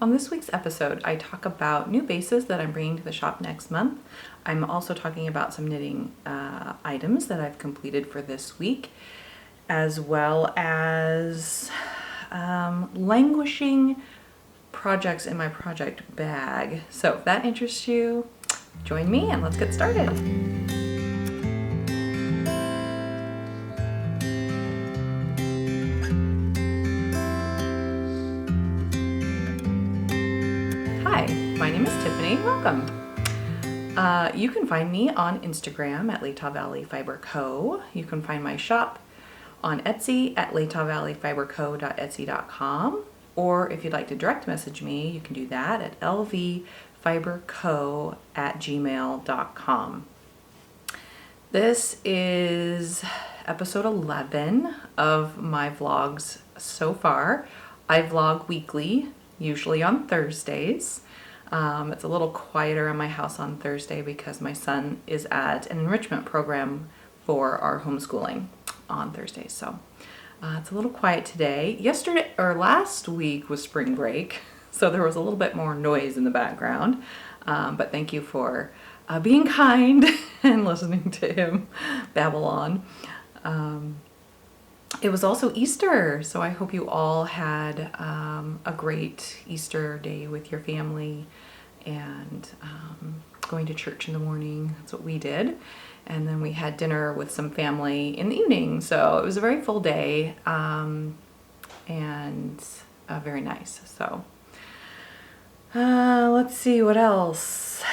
On this week's episode, I talk about new bases that I'm bringing to the shop next month. I'm also talking about some knitting items that I've completed for this week, as well as languishing projects in my project bag. So if that interests you, join me and let's get started. Hi, my name is Tiffany. Welcome. You can find me on Instagram at Latah Valley Fiber Co. You can find my shop on Etsy at latahvalleyfiberco.etsy.com. Or if you'd like to direct message me, you can do that at lvfiberco@gmail.com. This is episode 11 of my vlogs so far. I vlog weekly, usually on Thursdays. It's a little quieter in my house on Thursday because my son is at an enrichment program for our homeschooling on Thursdays. So it's a little quiet today. Last week was spring break, so there was a little bit more noise in the background. But thank you for being kind and listening to him babble on. It was also Easter, so I hope you all had a great Easter day with your family and going to church in the morning. That's what we did. And then we had dinner with some family in the evening. So it was a very full day and very nice. So let's see what else.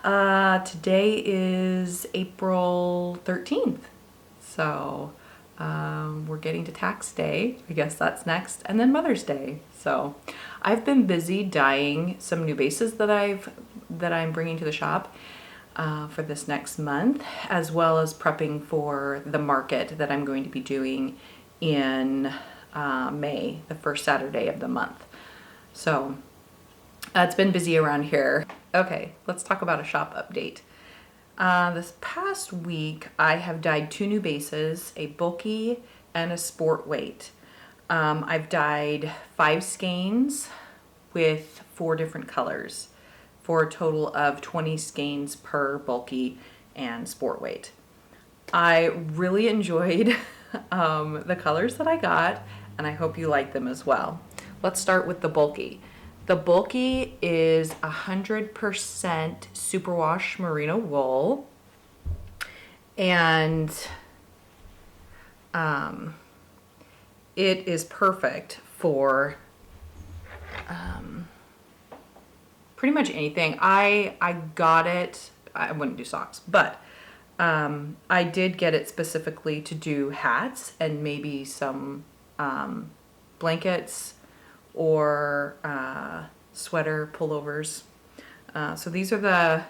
Today is April 13th. So we're getting to tax day. I guess that's next. And then Mother's Day. So I've been busy dyeing some new bases that I'm bringing to the shop for this next month, as well as prepping for the market that I'm going to be doing in May, the first Saturday of the month. So it's been busy around here. Okay, let's talk about a shop update. This past week, I have dyed two new bases, a bulky and a sport weight. I've dyed 5 skeins with 4 different colors for a total of 20 skeins per bulky and sport weight. I really enjoyed the colors that I got, and I hope you like them as well. Let's start with the bulky. The bulky is 100% superwash merino wool, and it is perfect for pretty much anything. I got it, I wouldn't do socks, but I did get it specifically to do hats and maybe some blankets or sweater pullovers. So these are the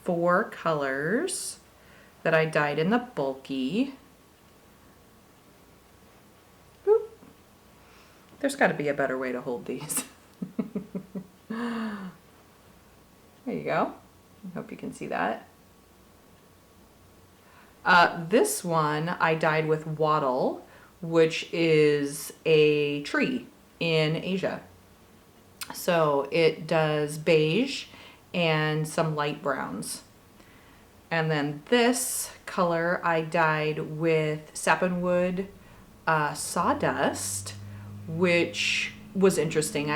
4 colors that I dyed in the bulky. Oop. There's got to be a better way to hold these. There you go. I hope you can see that. This one I dyed with wattle, which is a tree in Asia. So it does beige and some light browns. And then this color I dyed with Sappenwood Sawdust, which was interesting.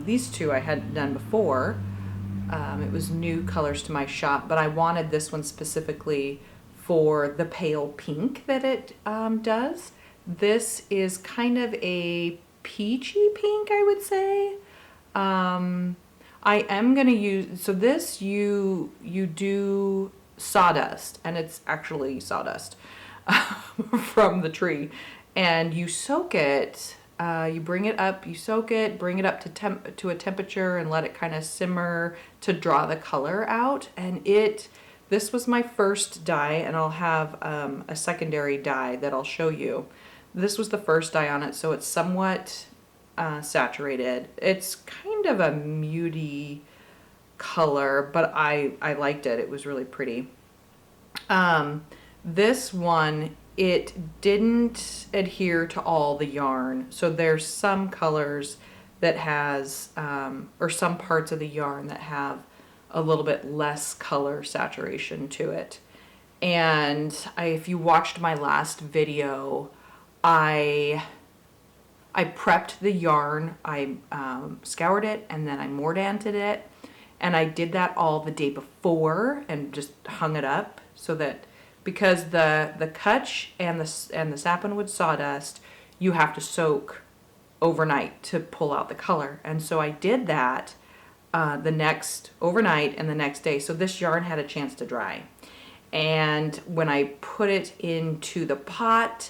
These two I hadn't done before. It was new colors to my shop, but I wanted this one specifically for the pale pink that it does. This is kind of a peachy pink, I would say. I am going to use, so this you do sawdust, and it's actually sawdust from the tree, and you soak it. You bring it up, you soak it, bring it up to a temperature and let it kind of simmer to draw the color out. And this was my first dye, and I'll have a secondary dye that I'll show you. This was the first dye on it, so it's somewhat saturated. It's kind of a muty color, but I liked it. It was really pretty. This one, it didn't adhere to all the yarn. So there's some colors that has, or some parts of the yarn that have a little bit less color saturation to it. And if you watched my last video, I prepped the yarn, I scoured it, and then I mordanted it. And I did that all the day before and just hung it up so that, because the Cutch and the Sappenwood Sawdust, you have to soak overnight to pull out the color. And so I did that overnight and the next day. So this yarn had a chance to dry. And when I put it into the pot,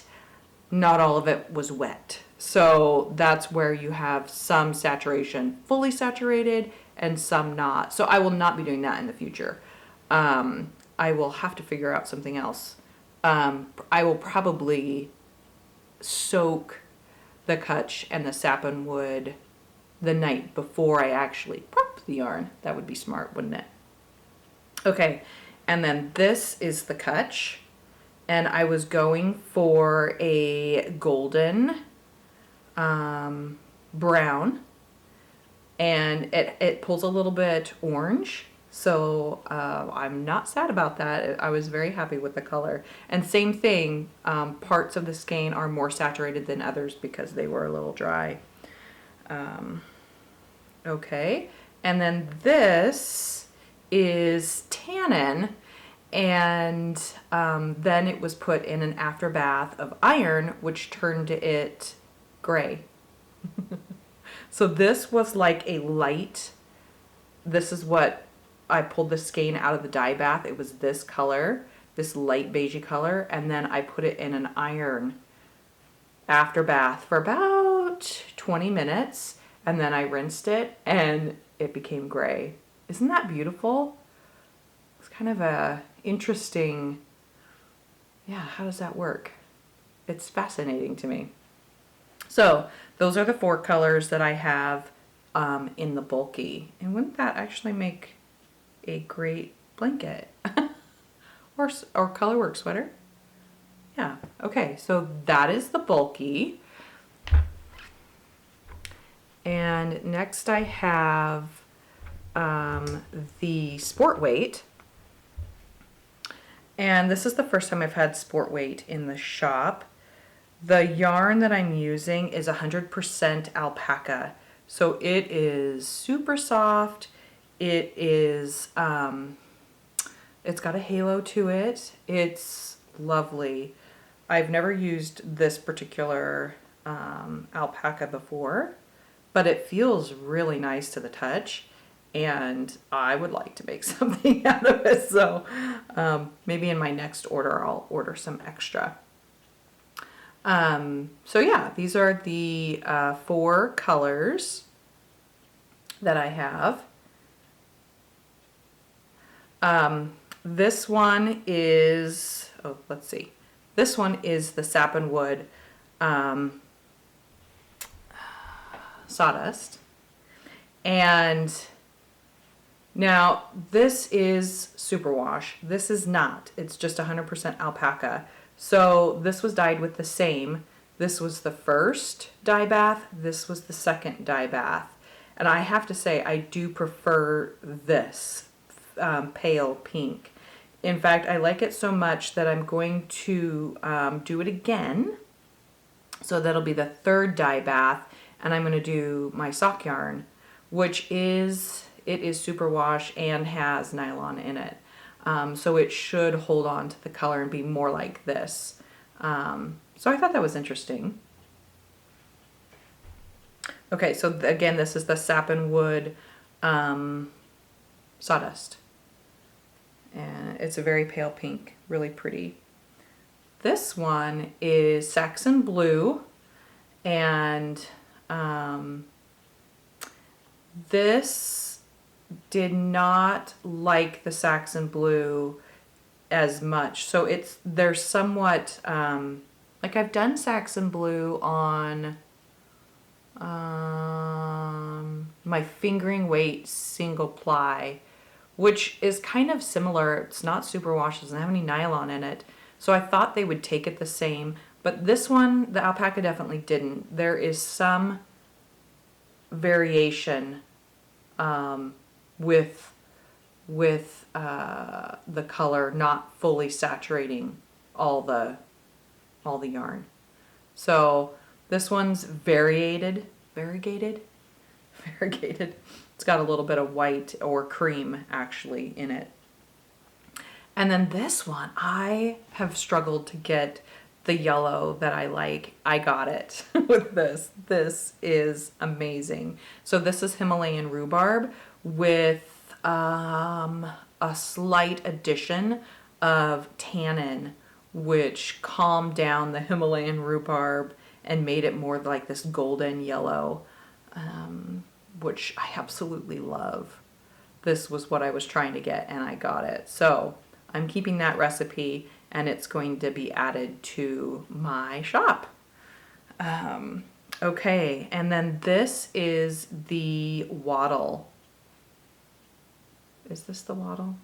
not all of it was wet. So that's where you have some saturation fully saturated and some not. So I will not be doing that in the future. I will have to figure out something else. I will probably soak the Cutch and the Sappenwood the night before I actually prep the yarn. That would be smart, wouldn't it? Okay, and then this is the Cutch, and I was going for a golden brown, and it pulls a little bit orange, so I'm not sad about that. I was very happy with the color. And same thing, parts of the skein are more saturated than others because they were a little dry. Okay, and then this is Tannin, and then it was put in an afterbath of iron, which turned it gray. So this was like a light, this is what I pulled the skein out of the dye bath. It was this color, this light beigey color, and then I put it in an iron after bath for about 20 minutes, and then I rinsed it and it became gray. Isn't that beautiful? It's kind of a interesting, yeah, how does that work? It's fascinating to me. So those are the 4 colors that I have in the bulky. And wouldn't that actually make a great blanket? or colorwork sweater? Yeah, okay, so that is the bulky. And next I have the sport weight. And this is the first time I've had sport weight in the shop. The yarn that I'm using is 100% alpaca. So it is super soft. It is, it's got a halo to it. It's lovely. I've never used this particular alpaca before, but it feels really nice to the touch, and I would like to make something out of it. So maybe in my next order, I'll order some extra. So yeah, these are the 4 colors that I have. This one is, oh, let's see. This one is the Sappenwood Sawdust. And now this is superwash. This is not. It's just 100% alpaca. So this was dyed with the same. This was the first dye bath. This was the second dye bath. And I have to say, I do prefer this pale pink. In fact, I like it so much that I'm going to do it again. So that'll be the 3rd dye bath, and I'm going to do my sock yarn, which is, it is superwash and has nylon in it. So it should hold on to the color and be more like this. So I thought that was interesting. Okay, so again, this is the Sappenwood Sawdust. And it's a very pale pink, really pretty. This one is Saxon blue, and this did not like the Saxon blue as much. So they're somewhat, like I've done Saxon blue on my fingering weight single ply, which is kind of similar. It's not superwash, doesn't have any nylon in it. So I thought they would take it the same, but this one, the alpaca definitely didn't. There is some variation with the color not fully saturating all the yarn. So this one's variegated. It's got a little bit of white or cream actually in it. And then this one, I have struggled to get the yellow that I like. I got it with this. This is amazing. So this is Himalayan rhubarb with a slight addition of tannin, which calmed down the Himalayan rhubarb and made it more like this golden yellow, which I absolutely love. This was what I was trying to get, and I got it. So I'm keeping that recipe, and it's going to be added to my shop. Okay, and then this is the wattle. Is this the wattle?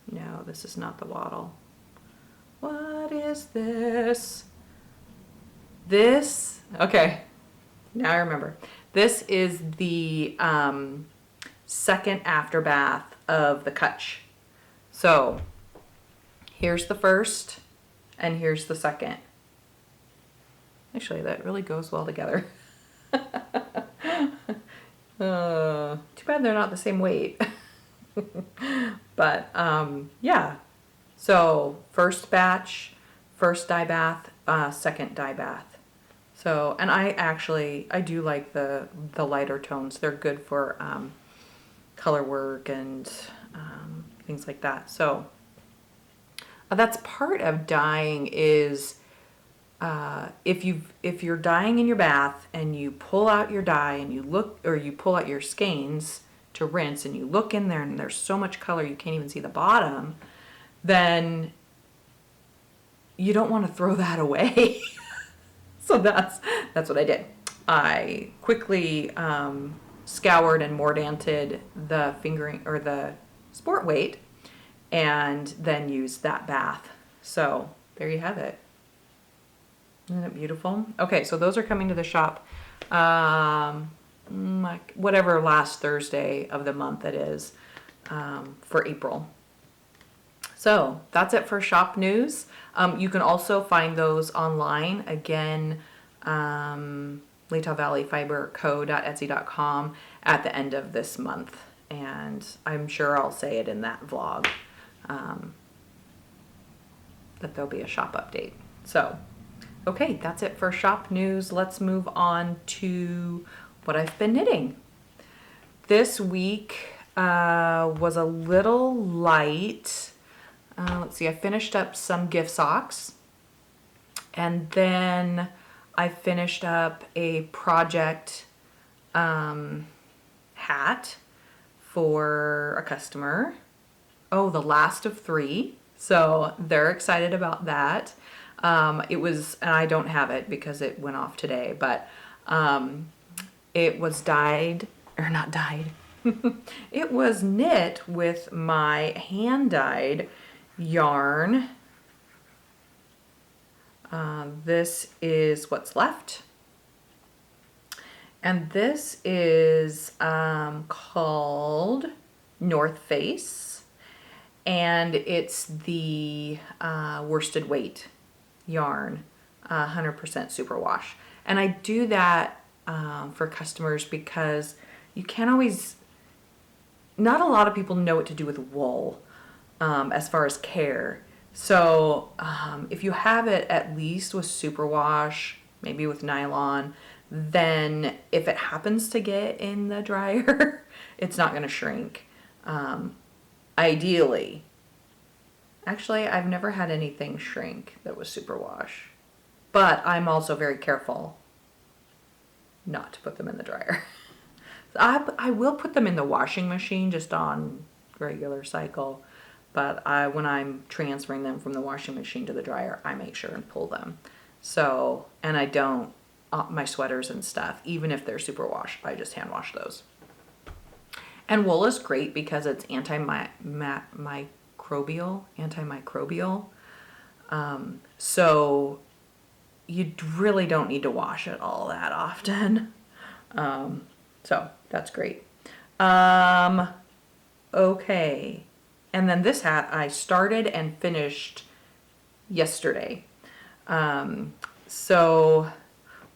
No, this is not the wattle. What is this? This, okay, now I remember. This is the second afterbath of the Cutch. So here's the first and here's the second. Actually, that really goes well together. Too bad they're not the same weight. But yeah, so first batch, first dye bath, second dye bath. So, and I do like the lighter tones. They're good for color work and things like that. So that's part of dyeing is if you're dyeing in your bath and you pull out your dye and you look, or you pull out your skeins to rinse and you look in there and there's so much color you can't even see the bottom, then you don't want to throw that away. So that's what I did. I quickly scoured and mordanted the fingering or the sport weight and then used that bath. So there you have it. Isn't it beautiful? Okay, so those are coming to the shop whatever last Thursday of the month it is for April. So that's it for shop news. You can also find those online. Again, LatahValleyFiberCo.etsy.com at the end of this month. And I'm sure I'll say it in that vlog that there'll be a shop update. So, okay, that's it for shop news. Let's move on to what I've been knitting. This week was a little light. Let's see, I finished up some gift socks, and then I finished up a project hat for a customer. Oh, the last of 3. So they're excited about that. It was, and I don't have it because it went off today, but it was dyed, or not dyed. It was knit with my hand-dyed yarn. This is what's left. And this is called North Face. And it's the worsted weight yarn, 100% superwash. And I do that for customers because you can't always, not a lot of people know what to do with wool as far as care. So if you have it at least with superwash, maybe with nylon, then if it happens to get in the dryer, it's not going to shrink. Ideally. Actually, I've never had anything shrink that was superwash. But I'm also very careful not to put them in the dryer. I will put them in the washing machine just on regular cycle. But when I'm transferring them from the washing machine to the dryer, I make sure and pull them. So, and I don't, my sweaters and stuff, even if they're superwash, I just hand wash those. And wool is great because it's antimicrobial. So you really don't need to wash it all that often. So that's great. Okay. And then this hat I started and finished yesterday. So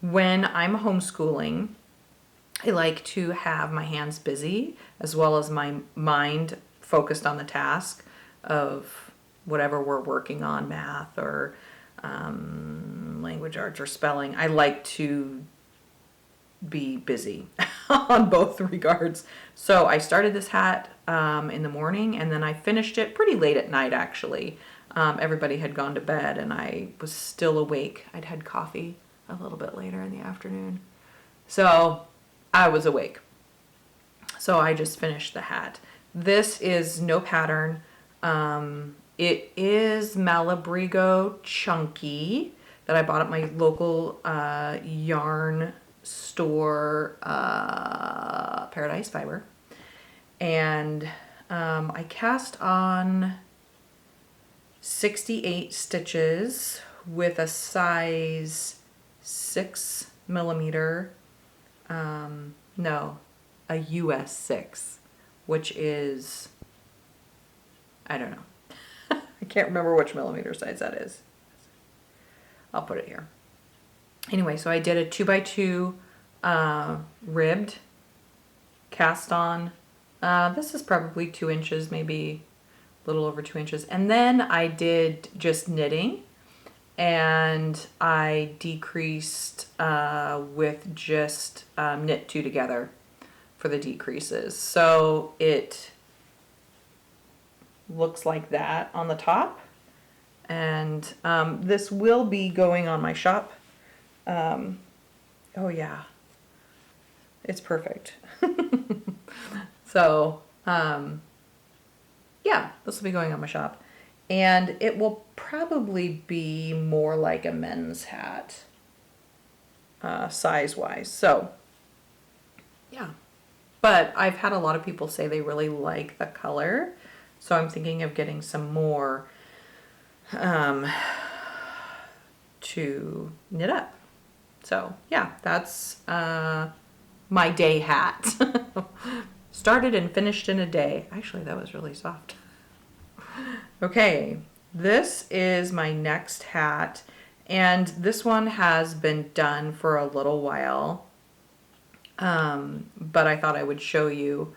when I'm homeschooling, I like to have my hands busy as well as my mind focused on the task of whatever we're working on, math or language arts or spelling. I like to be busy on both regards. So I started this hat in the morning, and then I finished it pretty late at night, actually. Everybody had gone to bed and I was still awake. I'd had coffee a little bit later in the afternoon. So I was awake. So I just finished the hat. This is no pattern. It is Malabrigo Chunky that I bought at my local yarn store, Paradise Fiber. And I cast on 68 stitches with a size 6 millimeter, no, a US 6, which is, I don't know. I can't remember which millimeter size that is. I'll put it here. Anyway, so I did a 2x2 ribbed cast on. This is probably 2 inches, maybe a little over 2 inches. And then I did just knitting, and I decreased with just knit 2 together for the decreases. So it looks like that on the top. And this will be going on my shop. Oh yeah, it's perfect. So yeah, this will be going on my shop, and it will probably be more like a men's hat size wise. So yeah, but I've had a lot of people say they really like the color, so I'm thinking of getting some more to knit up. So yeah, that's my day hat. Started and finished in a day. Actually, that was really soft. Okay, this is my next hat, and this one has been done for a little while, but I thought I would show you.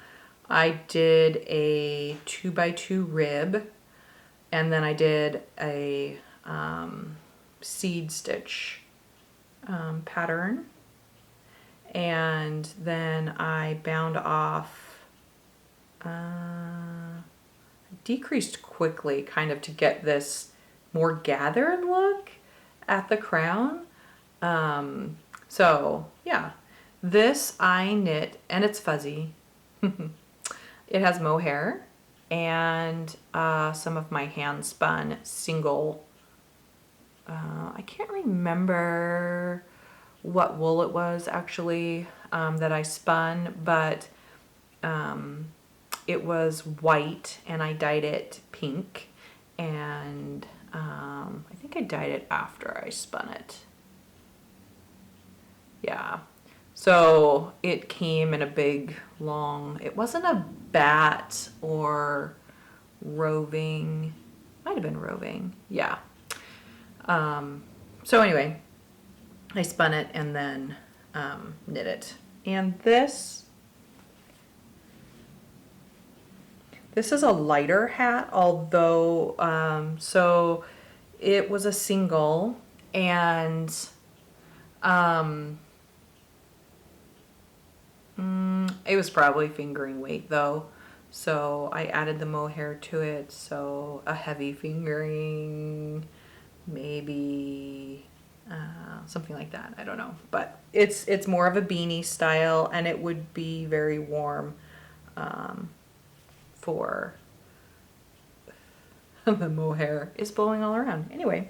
I did a 2x2 rib, and then I did a seed stitch pattern, and then I bound off, decreased quickly kind of to get this more gathered look at the crown. So yeah, this I knit, and it's fuzzy. It has mohair and some of my hand spun single, I can't remember what wool it was actually that I spun, but it was white and I dyed it pink, and I think I dyed it after I spun it. Yeah, so it came in a big long, it wasn't a bat or roving, might have been roving, yeah. So anyway, I spun it and then knit it. And this is a lighter hat, although, so it was a single, and it was probably fingering weight though. So I added the mohair to it, so a heavy fingering, maybe something like that. I don't know, but it's more of a beanie style, and it would be very warm for the mohair is blowing all around. Anyway,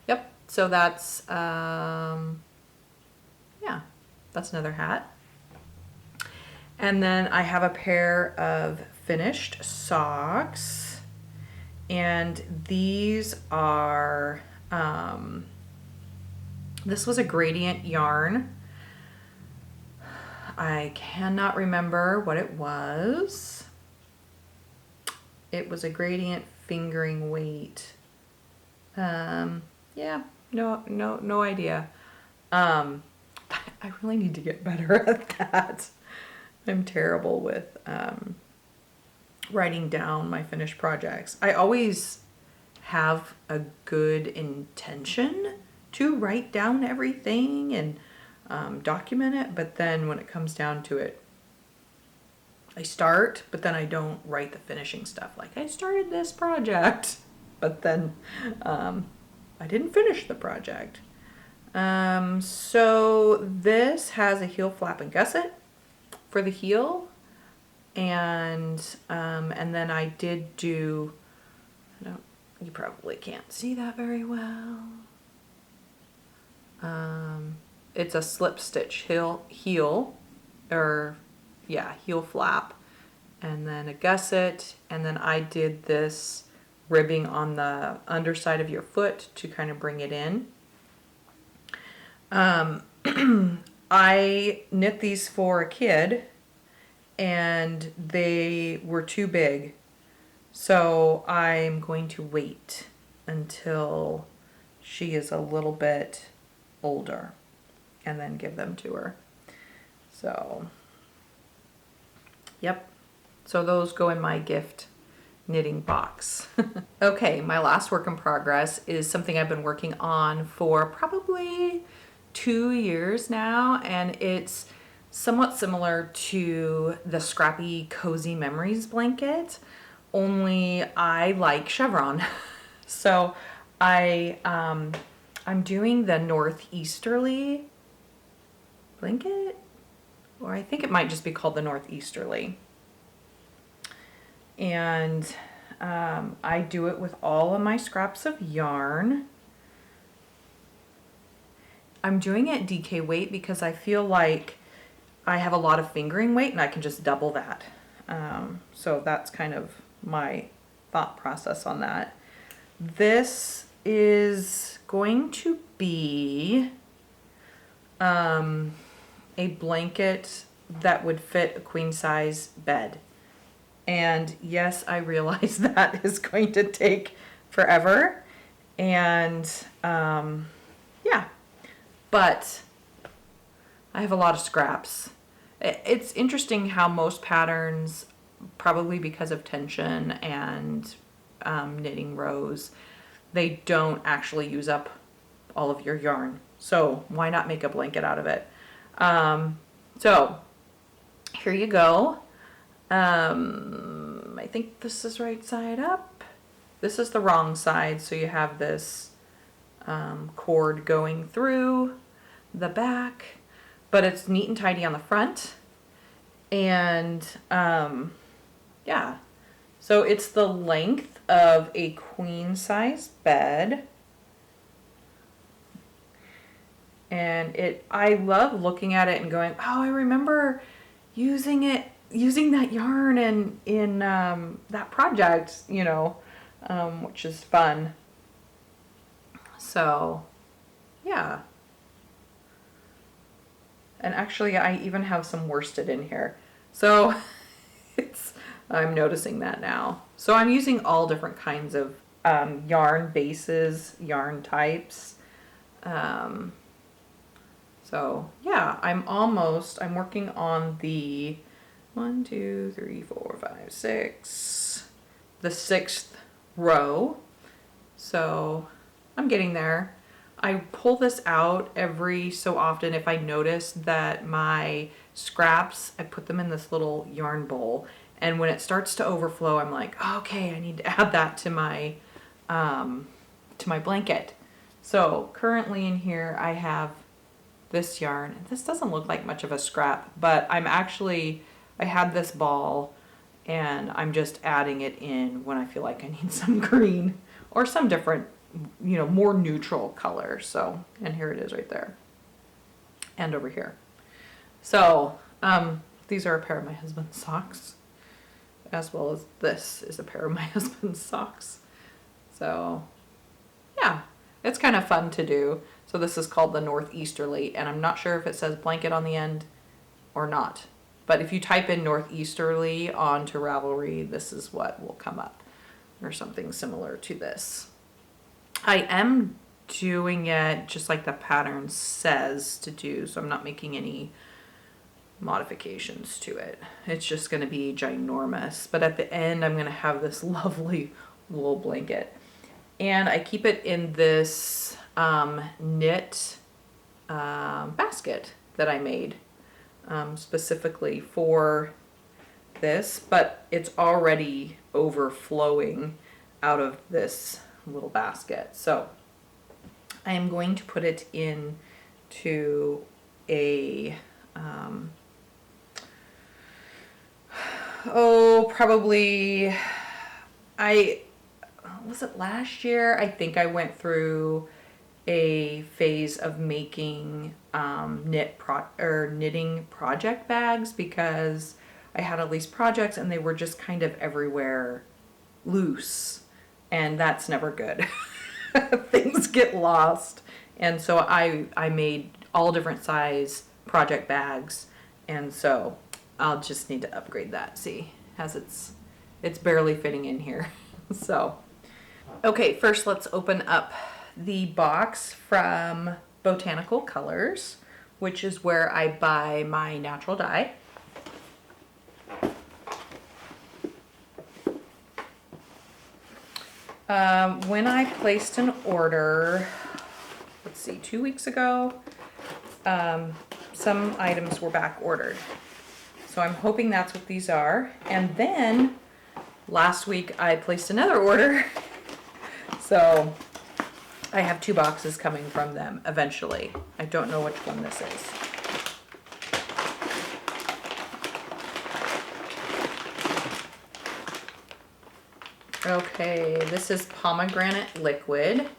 yep. So that's yeah, that's another hat. And then I have a pair of finished socks, and these are This was a gradient yarn. I cannot remember what it was. It was a gradient fingering weight. Yeah, no idea. I really need to get better at that. I'm terrible with writing down my finished projects. I always have a good intention to write down everything and document it, but then when it comes down to it, I start, but then I don't write the finishing stuff. Like, I started this project, but then I didn't finish the project. So this has a heel flap and gusset for the heel, and then I did do, you probably can't see that very well. It's a slip stitch heel flap, and then a gusset, and then I did this ribbing on the underside of your foot to kind of bring it in. I knit these for a kid, and they were too big, so I'm going to wait until she is a little bit older and then give them to her. So, yep. So those go in my gift knitting box. Okay, my last work in progress is something I've been working on for probably 2 years now, and it's somewhat similar to the Scrappy Cozy Memories blanket, only I like chevron. So I'm doing the Northeasterly blanket, or I think it might just be called the Northeasterly. And I do it with all of my scraps of yarn. I'm doing it DK weight because I feel like I have a lot of fingering weight and I can just double that. So that's kind of my thought process on that. This is going to be a blanket that would fit a queen size bed. And yes, I realize that is going to take forever. And yeah, but I have a lot of scraps. It's interesting how most patterns, probably because of tension and knitting rows, they don't actually use up all of your yarn. So why not make a blanket out of it? So here you go. I think this is right side up. This is the wrong side, so you have this cord going through the back, but it's neat and tidy on the front. And yeah, so it's the length of a queen size bed. And I love looking at it and going, oh, I remember using that yarn in that project, which is fun. So, yeah. And actually, I even have some worsted in here. So, I'm noticing that now. So I'm using all different kinds of yarn bases, yarn types. So yeah, I'm working on the 1, 2, 3, 4, 5, 6, the 6th row. So I'm getting there. I pull this out every so often if I notice that my scraps, I put them in this little yarn bowl, and when it starts to overflow, I'm like, oh, okay, I need to add that to my blanket. So currently in here I have this yarn. This doesn't look like much of a scrap, but I had this ball and I'm just adding it in when I feel like I need some green or some different, more neutral color. So, and here it is right there. And over here. So, these are a pair of my husband's socks, as well as this is a pair of my husband's socks. So, yeah, it's kind of fun to do. So this is called the Northeasterly, and I'm not sure if it says blanket on the end or not. But if you type in Northeasterly onto Ravelry, this is what will come up, or something similar to this. I am doing it just like the pattern says to do, so I'm not making any modifications to it. It's just going to be ginormous, but at the end I'm going to have this lovely wool blanket, and I keep it in this knit basket that I made specifically for this, but it's already overflowing out of this little basket. So I am going to put it into a probably, was it last year? I think I went through a phase of making knitting project bags, because I had all these projects and they were just kind of everywhere loose, and that's never good. Things get lost. And so I made all different size project bags, and so I'll just need to upgrade that. See, it's barely fitting in here. So, okay, first let's open up the box from Botanical Colors, which is where I buy my natural dye. When I placed an order, let's see, 2 weeks ago, some items were back ordered. So I'm hoping that's what these are. And then last week I placed another order. So I have 2 boxes coming from them eventually. I don't know which one this is. Okay, this is pomegranate liquid,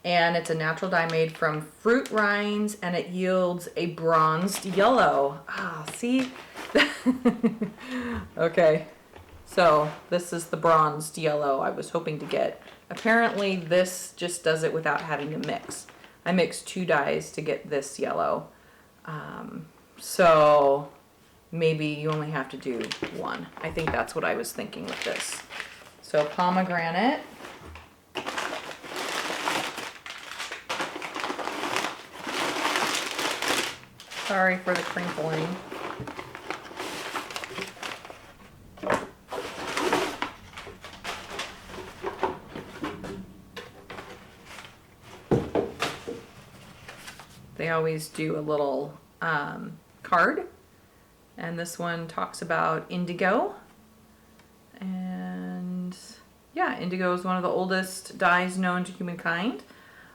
and it's a natural dye made from fruit rinds, and it yields a bronzed yellow. Ah, see? Okay, so this is the bronzed yellow I was hoping to get. Apparently this just does it without having to mix. I mixed 2 dyes to get this yellow. So maybe you only have to do 1. I think that's what I was thinking with this. So pomegranate. Sorry for the crinkling. They always do a little card, and this one talks about indigo. And yeah, indigo is one of the oldest dyes known to humankind.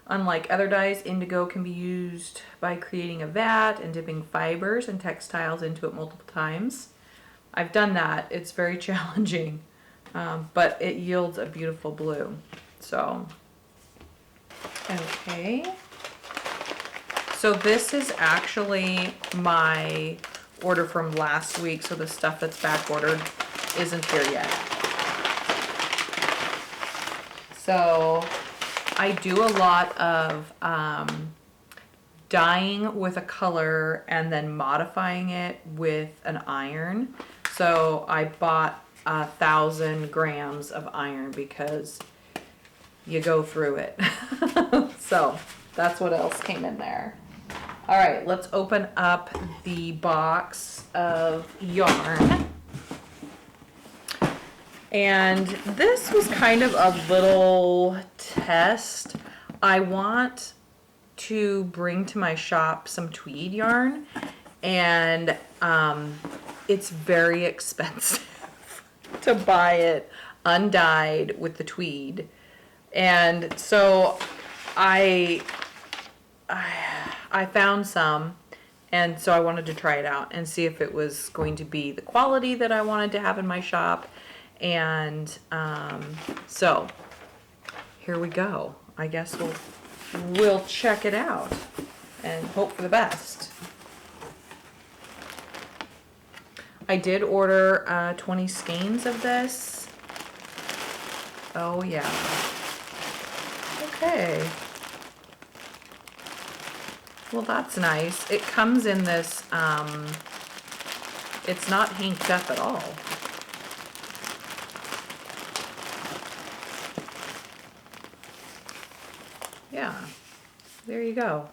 Unlike other dyes, indigo can be used by creating a vat and dipping fibers and textiles into it multiple times. I've done that. It's very challenging, but it yields a beautiful blue. So, okay. So this is actually my order from last week, so the stuff that's back ordered isn't here yet. So I do a lot of dyeing with a color and then modifying it with an iron. So I bought 1,000 grams of iron because you go through it. So that's what else came in there. All right, let's open up the box of yarn. And this was kind of a little test. I want to bring to my shop some tweed yarn, and it's very expensive to buy it undyed with the tweed. And so I found some, and so I wanted to try it out and see if it was going to be the quality that I wanted to have in my shop. And so here we go. I guess we'll check it out and hope for the best. I did order 20 skeins of this. Oh yeah. Okay. Well, that's nice. It comes in this, it's not inked up at all. Yeah, there you go.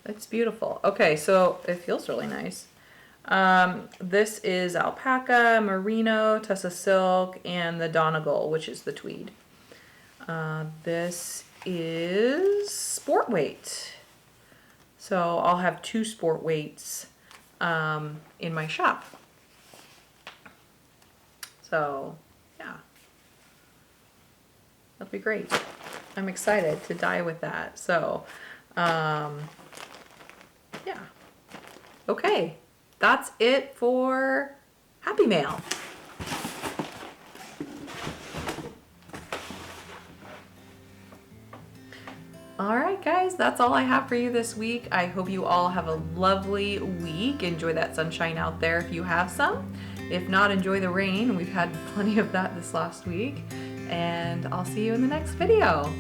It's beautiful. Okay, so it feels really nice. This is alpaca, merino, tussa silk, and the donegal, which is the tweed. This is sport weight. So I'll have 2 sport weights in my shop. So yeah, that'll be great. I'm excited to dye with that. So yeah. Okay, that's it for Happy Mail. All right, guys, that's all I have for you this week. I hope you all have a lovely week. Enjoy that sunshine out there if you have some. If not, enjoy the rain. We've had plenty of that this last week. And I'll see you in the next video.